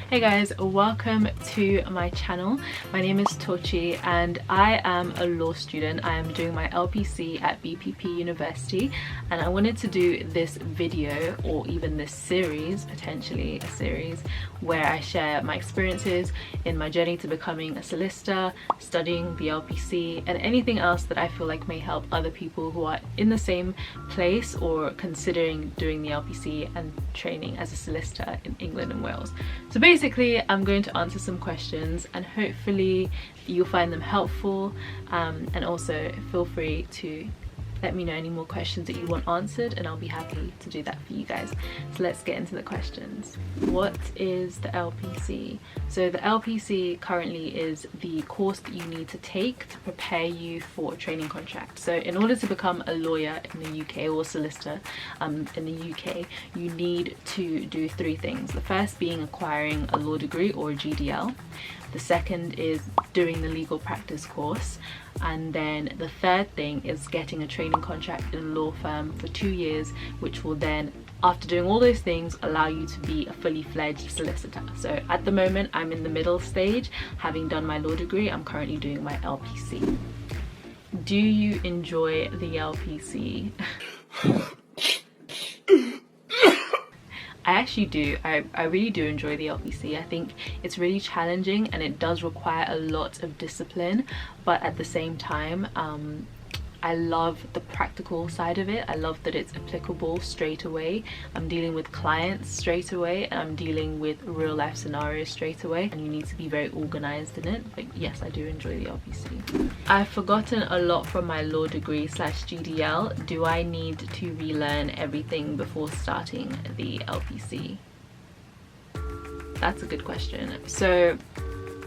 Hey guys, welcome to my channel. My name is Tochi and I am a law student. I am doing my LPC at BPP University, and I wanted to do this video, or even this series, potentially a series, where I share my experiences in my journey to becoming a solicitor, studying the LPC, and anything else that I feel like may help other people who are in the same place or considering doing the LPC and training as a solicitor in England and Wales. So basically I'm going to answer some questions and hopefully you'll find them helpful, and also feel free to let me know any more questions that you want answered and I'll be happy to do that for you guys. So let's get into the questions. What is the LPC? So the LPC currently is the course that you need to take to prepare you for a training contract. So in order to become a lawyer in the UK, or solicitor in the UK, you need to do three things. The first being acquiring a law degree or a GDL. The second is doing the legal practice course, and then the third thing is getting a training contract in a law firm for 2 years, which will then, after doing all those things, allow you to be a fully fledged solicitor. So at the moment I'm in the middle stage. Having done my law degree, I'm currently doing my LPC. Do you enjoy the LPC? I actually do. I really do enjoy the LPC. I think it's really challenging and it does require a lot of discipline, but at the same time I love the practical side of it. I love that it's applicable straight away. I'm dealing with clients straight away and I'm dealing with real life scenarios straight away, and you need to be very organized in it. But yes, I do enjoy the LPC. I've forgotten a lot from my law degree / GDL. Do I need to relearn everything before starting the LPC? That's a good question. So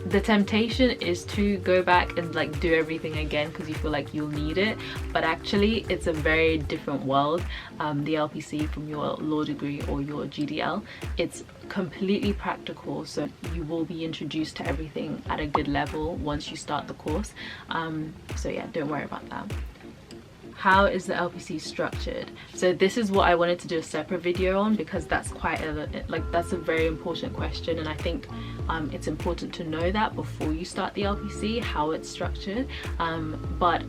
the temptation is to go back and like do everything again because you feel like you'll need it, but actually it's a very different world. The LPC from your law degree or your GDL, it's completely practical, so you will be introduced to everything at a good level once you start the course. So yeah, don't worry about that. How is the LPC structured? So this is what I wanted to do a separate video on, because that's quite that's a very important question, and I think it's important to know that before you start the LPC, how it's structured. But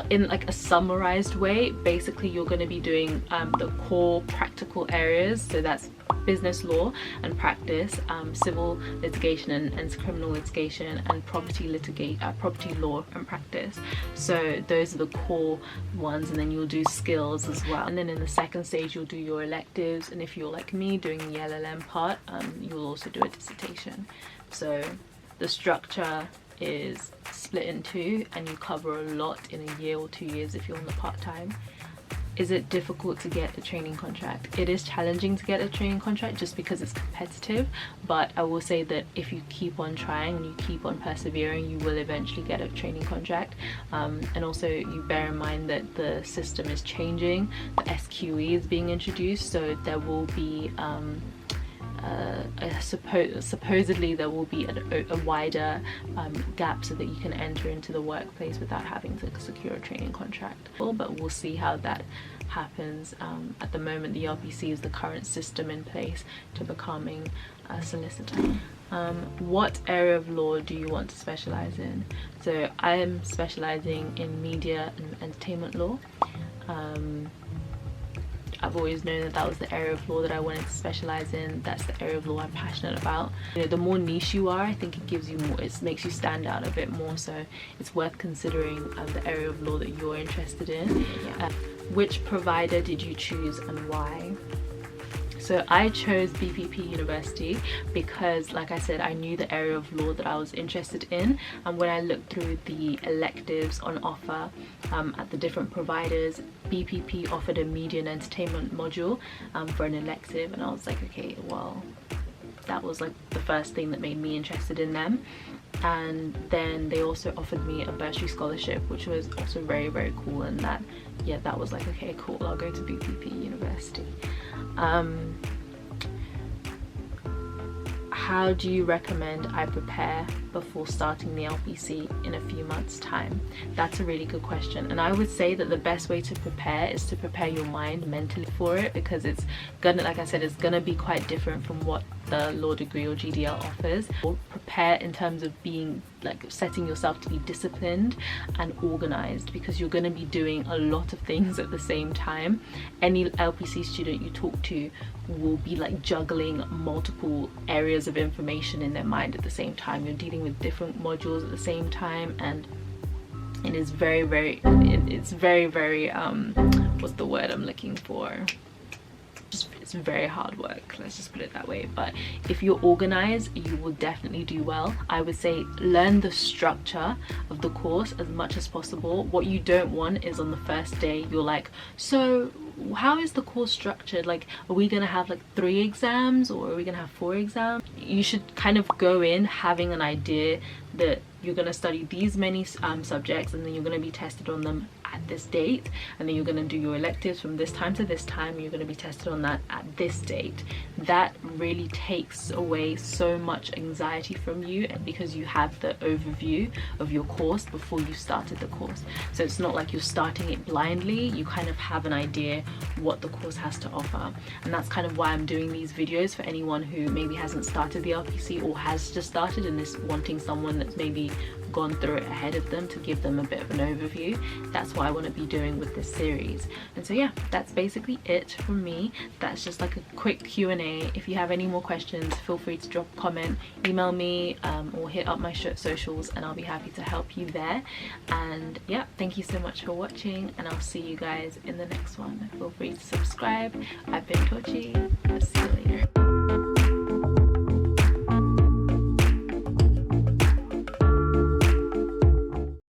in like a summarized way, basically you're going to be doing the core practical areas, so that's business law and practice, civil litigation and criminal litigation, and property law and practice. So those are the core ones, and then you'll do skills as well. And then in the second stage you'll do your electives, and if you're like me doing the LLM part, you'll also do a dissertation. So the structure is split in two and you cover a lot in a year or 2 years if you're on the part-time. Is it difficult to get a training contract? It is challenging to get a training contract just because it's competitive, but I will say that if you keep on trying and you keep on persevering, you will eventually get a training contract. And also you bear in mind that the system is changing. The SQE is being introduced, so there will be supposedly there will be a wider gap so that you can enter into the workplace without having to secure a training contract. But we'll see how that happens. At the moment the LPC is the current system in place to becoming a solicitor. What area of law do you want to specialize in? So I am specializing in media and entertainment law. I've always known that that was the area of law that I wanted to specialize in. That's the area of law I'm passionate about. You know, the more niche you are, I think it gives you more, it makes you stand out a bit more, so it's worth considering the area of law that you're interested in. Which provider did you choose and why? So I chose BPP University because, like I said, I knew the area of law that I was interested in, and when I looked through the electives on offer at the different providers, BPP offered a media and entertainment module for an elective, and I was like, okay, well, that was like the first thing that made me interested in them. And then they also offered me a bursary scholarship, which was also very, very cool, and that was like, okay, cool, I'll go to BPP University. How do you recommend I prepare before starting the LPC in a few months' time? That's a really good question, and I would say that the best way to prepare is to prepare your mind mentally for it, because it's gonna, like I said, it's gonna be quite different from what the law degree or GDL offers. Or prepare in terms of being like setting yourself to be disciplined and organized, because you're going to be doing a lot of things at the same time. Any LPC student you talk to will be like juggling multiple areas of information in their mind at the same time. You're dealing with different modules at the same time, and it is it's very what's the word I'm looking for, it's very hard work, let's just put it that way. But if you're organized, you will definitely do well. I would say learn the structure of the course as much as possible. What you don't want is on the first day you're like, so how is the course structured? Like, are we gonna have like 3 exams or are we gonna have 4 exams? You should kind of go in having an idea that you're gonna study these many subjects, and then you're gonna be tested on them at this date, and then you're going to do your electives from this time to this time, and you're going to be tested on that at this date. That really takes away so much anxiety from you, because you have the overview of your course before you started the course. So it's not like you're starting it blindly, you kind of have an idea what the course has to offer. And that's kind of why I'm doing these videos, for anyone who maybe hasn't started the LPC or has just started and is wanting someone that's maybe gone through it ahead of them to give them a bit of an overview. That's what I want to be doing with this series. And so yeah, that's basically it from me. That's just like a quick Q&A. If you have any more questions, feel free to drop a comment, email me, or hit up my socials, and I'll be happy to help you there. And yeah, thank you so much for watching, and I'll see you guys in the next one. Feel free to subscribe. I've been Tochi. I'll see you later.